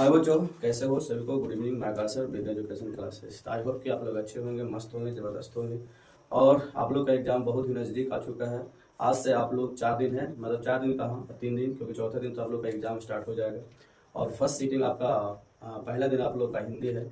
हाय बच्चों, कैसे हो? सभी को good evening. My sir with education classes. I hope कि आप लोग अच्छे होंगे, मस्त होंगे, ज़बरदस्त होंगे। और आप लोग का एग्जाम बहुत ही नज़दीक आ चुका है। आज से आप लोग 4 दिन है, मतलब 4 दिन कहाँ, 3 दिन, क्योंकि चौथे दिन तो आप लोग का एग्जाम स्टार्ट हो जाएगा। और फर्स्ट सीटिंग आपका पहला दिन आप लोग का हिंदी है।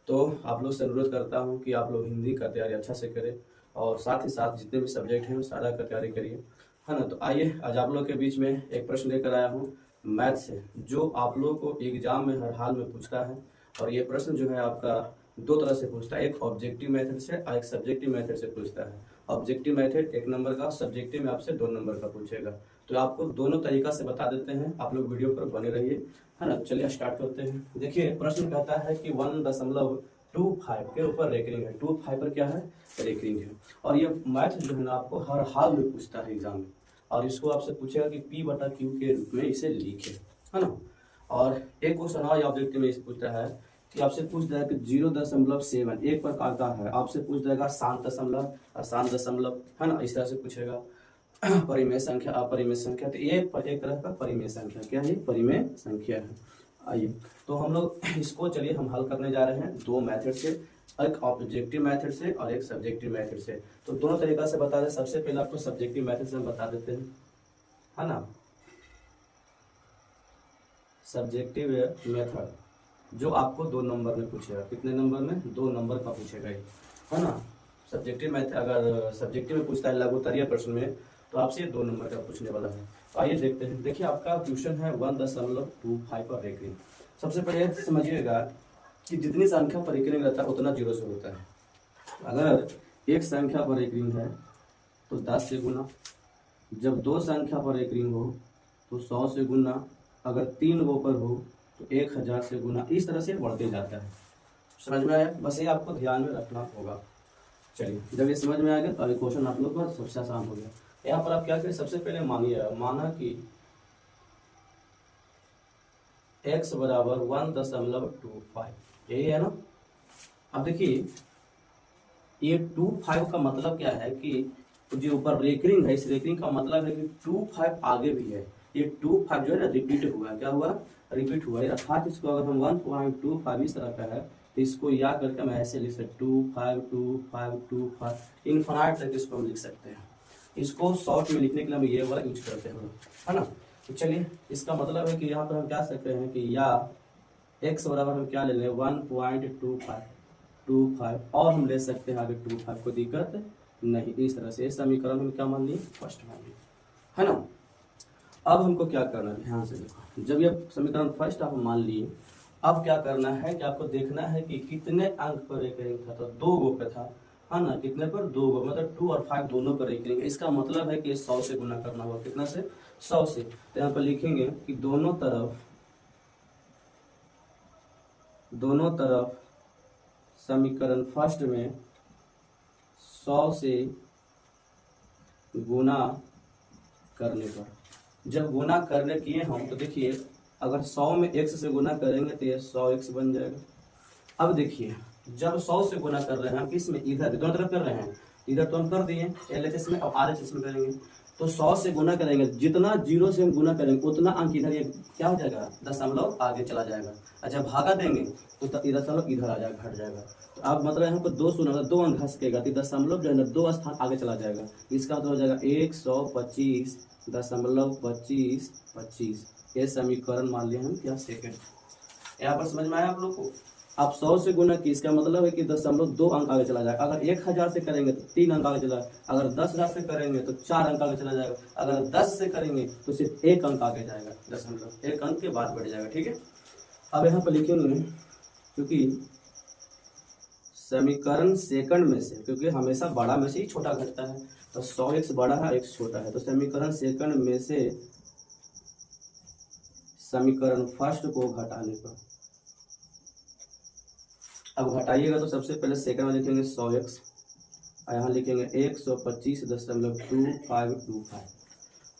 तो आप लोग से अनुरोध करता हूँ कि आप लोग हिंदी का तैयारी अच्छा से करें और साथ ही साथ जितने भी सब्जेक्ट हैं सारा का तैयारी करिए, है ना। तो आइए, आज आप लोग के बीच में एक प्रश्न लेकर आया हूँ मैथ से, जो आप लोगों को एग्जाम में हर हाल में पूछता है। और ये प्रश्न जो है आपका दो तरह से पूछता है, एक ऑब्जेक्टिव मेथड से और एक सब्जेक्टिव मेथड से पूछता है। ऑब्जेक्टिव मेथड 1 नंबर का, सब्जेक्टिव में आपसे 2 नंबर का पूछेगा। तो आपको दोनों तरीका से बता देते हैं, आप लोग वीडियो पर बने रहिए, है ना। चलिए स्टार्ट करते हैं। देखिए, प्रश्न कहता है कि 1.25 के ऊपर रेकरिंग है। 25 पर क्या है? रेकरिंग है। और ये मैथ जो है ना आपको हर हाल में पूछता है एग्जाम में। और इसको आपसे पूछेगा कि P/Q के रूप में इसे लिखे, है ना। और एक क्वेश्चन और ऑब्जेक्टिव में इसे पूछता है कि आपसे पूछ देगा कि 0.7 एक प्रकार का है। आपसे पूछ देगा शांत दशमलव, अशांत दशमलव, है ना। इस तरह से पूछेगा। परिमेय संख्या, अपरिमेय संख्या। तो ये एक तरह का परिमेय संख्या, क्या है? परिमेय संख्या है। आइए, तो हम लोग इसको चलिए हम हल करने जा रहे हैं दो मेथड से, एक ऑब्जेक्टिव मेथड से और एक सब्जेक्टिव मेथड से। तो दोनों तरीका से बता दें। सबसे पहले आपको सब्जेक्टिव मेथड से हम बता देते हैं, है ना। सब्जेक्टिव मेथड जो आपको 2 नंबर में पूछेगा। कितने नंबर में? 2 नंबर का पूछेगा ये, है ना। सब्जेक्टिव मेथड अगर सब्जेक्टिव में पूछता है लघुत्तरीय प्रश्न में, तो आपसे 2 नंबर का पूछने वाला है। तो आइए देखते हैं। देखिए, आपका क्वेश्चन है 1.25 पर रेकरिंग। सबसे पहले समझिएगा कि जितनी संख्या पर रेकरिंग रहता है उतना जीरो से होता है। अगर एक संख्या पर रेकरिंग है तो 10 से गुना, जब 2 संख्या पर एक रिंग हो तो 100 से गुना, अगर 3 गो पर हो तो 1000 से गुना। इस तरह से बढ़ते जाता है। समझ में आया? बस ये आपको ध्यान में रखना होगा। चलिए, जब ये समझ में आ गया तो अभी क्वेश्चन आप लोग का सबसे आसान हो गया। यहाँ पर आप क्या करें, सबसे पहले मानिए, माना कि x बराबर 1.25, यही है ना। अब देखिए, ये 25 का मतलब क्या है कि जो ऊपर रेकरिंग है, इस रेकरिंग का मतलब है कि 25 आगे भी है। ये 25 जो है ना रिपीट हुआ। क्या हुआ? रिपीट हुआ। अर्थात इसको अगर हम 1.25 इस तरह का है तो इसको याद करके हम ऐसे लिख सकते 25 इनफाइनाइट तक इसको हम लिख सकते हैं। इसको शॉर्ट में लिखने के लिए हम ये वाला यूज करते हैं, है ना। तो चलिए, इसका मतलब है कि यहाँ पर हम क्या सकते हैं कि या x बराबर हम क्या ले लें 1.25 और हम ले सकते हैं आगे 25 को दिक्कत नहीं। इस तरह से समीकरण हम क्या मान लिए? फर्स्ट मान लिए, है ना। अब हमको क्या करना है, ध्यान से देखो। जब ये समीकरण फर्स्ट आप मान लिए, अब क्या करना है कि आपको देखना है कि कितने अंक पर रेकरिंग था। तो 2 गो पे था, है ना। कितने पर? 2 गो, मतलब 2 और 5 दोनों पर रेकरिंग। इसका मतलब है कि 100 से गुना करना होगा। कितना से? 100 से। तो यहाँ पर लिखेंगे कि दोनों तरफ समीकरण फर्स्ट में 100 से गुना करने पर, जब गुना करने किए हम तो देखिए, अगर 100 में x से गुना करेंगे तो ये 100x बन जाएगा। अब देखिए, जब 100 से गुना कर रहे हैं हम किस में? इधर, दोनों तरफ कर रहे हैं। इधर तो हम कर दिए LHS में, और RHS में करेंगे। तो 100 से गुना करेंगे, जितना जीरो से हम गुना करेंगे उतना अंक इधर ये क्या हो जाएगा? दशमलव आगे चला जाएगा। अच्छा, भागा देंगे तो दशमलव इधर आ जाएगा, घट जाएगा। तो अब मतलब यहाँ पर 2 शून्य, 2 अंक घसकेगा तो दशमलव जो है ना 2 स्थान आगे चला जाएगा। इसका मतलब हो जाएगा 125.25। ये समीकरण मान लिया हम क्या? सेकंड। यहाँ पर समझ में आया आप लोग को? आप 100 से गुना की, इसका मतलब है कि 2 अंक आगे चला जाएगा। अगर 1000 से करेंगे तो 3 अंक आगे चला जाएगा। अगर 10,000 से करेंगे तो 4 अंक आगे चला जाएगा। अगर 10 से करेंगे तो सिर्फ 1 अंक आगे जाएगा, दशमलव 1 अंक के बाद बढ़ जाएगा। ठीक है। अब यहाँ पर लिखेंगे, क्योंकि समीकरण सेकंड में से, क्योंकि हमेशा बड़ा में से ही छोटा घटता है, तो 100x बड़ा है, x छोटा है। तो समीकरण सेकंड में से समीकरण फर्स्ट को घटाने पर, अब घटाइएगा तो सबसे पहले सेकंड में लिखेंगे 100x, और यहाँ लिखेंगे 125.25,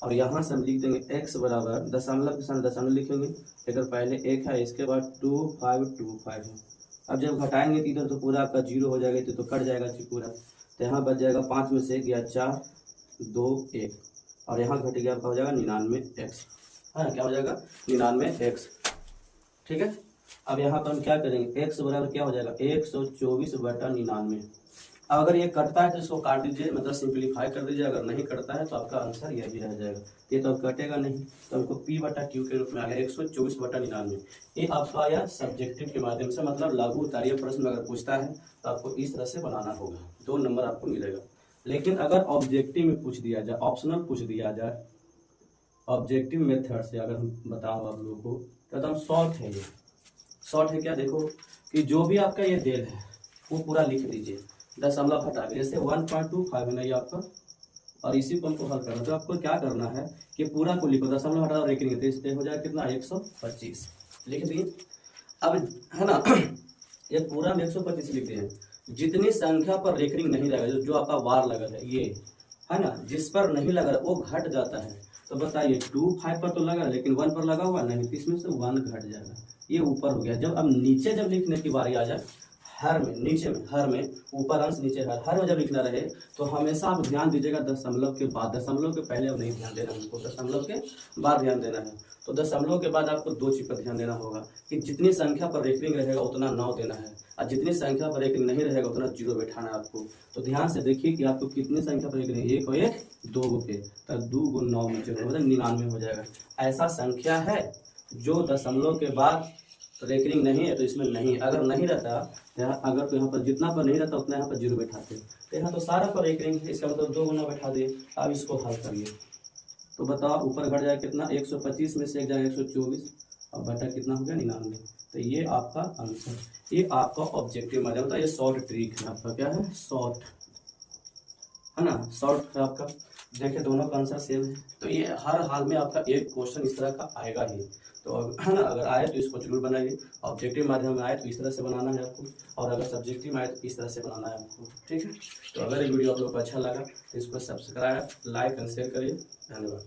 और यहाँ से हम लिख देंगे x बराबर दशमलव के साथ दशमलव लिखेंगे। अगर पहले 1 है, इसके बाद 2525 है। अब जब घटाएंगे तो इधर तो पूरा आपका 0 हो जाएगा, तो कट जाएगा पूरा। तो यहाँ बच जाएगा 5 में से गया 4, 2, 1, और यहाँ घट गया आपका हो जाएगा 99x, है ना। क्या हो जाएगा? 99x। ठीक है। अब यहाँ पर हम क्या करेंगे, x बराबर क्या हो जाएगा 124/99। अब अगर ये कटता है तो इसको काट दीजिए, मतलब सिंप्लीफाई कर दीजिए, अगर नहीं कटता है तो आपका आंसर यही रह जाएगा। ये तो अब कटेगा नहीं, तो हमको p/q के रूप में आ गया 124/99। ये आपका आया सब्जेक्टिव के माध्यम से, मतलब लागू उतारिय प्रश्न अगर पूछता है तो आपको इस तरह से बनाना होगा, 2 नंबर आपको मिलेगा। लेकिन अगर ऑब्जेक्टिव में पूछ दिया जाए, ऑप्शनल पूछ दिया जाए, ऑब्जेक्टिव मेथड से अगर हम बताओ आप लोगों को, तो एकदम शॉर्ट है ये। शॉर्ट है क्या, देखो कि जो भी आपका ये देल है वो पूरा लिख दीजिए, दशमलव हटा के, जैसे 1.25 है ना ये आपका, और इसी को हमको हल करना है। तो आपको क्या करना है कि पूरा को लिखो, दशमलव हटा रेखिंग, तो इससे हो जाएगा कितना 125 लिख दिए। अब है ना ये पूरा में 125 लिखते हैं, जितनी संख्या पर रेखिंग नहीं रहेगा, जो आपका वार लगा है ये है ना, जिस पर नहीं लगा वो घट जाता है। तो बताइए 25 पर तो लगा लेकिन 1 पर लगा हुआ नहीं, इसमें से 1 घट जाएगा, ये ऊपर हो गया। जब अब नीचे जब लिखने की बारी आ जाए, हर में नीचे में, हर में ऊपर अंश नीचे हर में जब लिखना रहे तो हमेशा आप ध्यान दीजिएगा दशमलव के बाद, दशमलव के पहले अब नहीं ध्यान देना हमको, दशमलव के बाद ध्यान देना है। तो दशमलव के बाद आपको 2 चीज पर ध्यान देना होगा कि जितनी संख्या पर रेखिंग रहेगा उतना 9 देना है, और जितनी संख्या पर रेखिंग नहीं रहेगा उतना 0 बैठाना है आपको। तो ध्यान से देखिए कि आपको कितनी संख्या पर रेखिंग, 1 और 1 2 गो पे, तब 2 × 9 मतलब 99 हो जाएगा। ऐसा संख्या है जो दशमलव के बाद रेकरिंग नहीं है, तो इसमें नहीं, अगर नहीं रहता अगर तो यहाँ पर जितना पर नहीं रहता उतना यहाँ पर 0 बैठाते, तो यहाँ तो सारा पर रेकरिंग है, इसका मतलब 2 गुना बैठा दिए। अब इसको हल करिए तो बताओ ऊपर घट जाएगा कितना, 125 में से एक जाएगा 124, और बटा कितना हो गया 99। तो ये आपका आंसर, ये आपका ऑब्जेक्टिव माध्यम होता है। ये शॉर्ट ट्रिक है आपका, क्या है शॉर्ट, है ना, शॉर्ट है आपका। देखिए दोनों का आंसर सेम है, तो ये हर हाल में आपका एक क्वेश्चन इस तरह का आएगा ही। तो है ना, अगर आए तो इसको जरूर बनाइए, ऑब्जेक्टिव माध्यम में आए तो इस तरह से बनाना है आपको, और अगर सब्जेक्टिव में आए तो इस तरह से बनाना है आपको, ठीक है। तो अगर ये वीडियो आप लोग को अच्छा लगा तो इसको सब्सक्राइब, लाइक एंड शेयर करिए। धन्यवाद।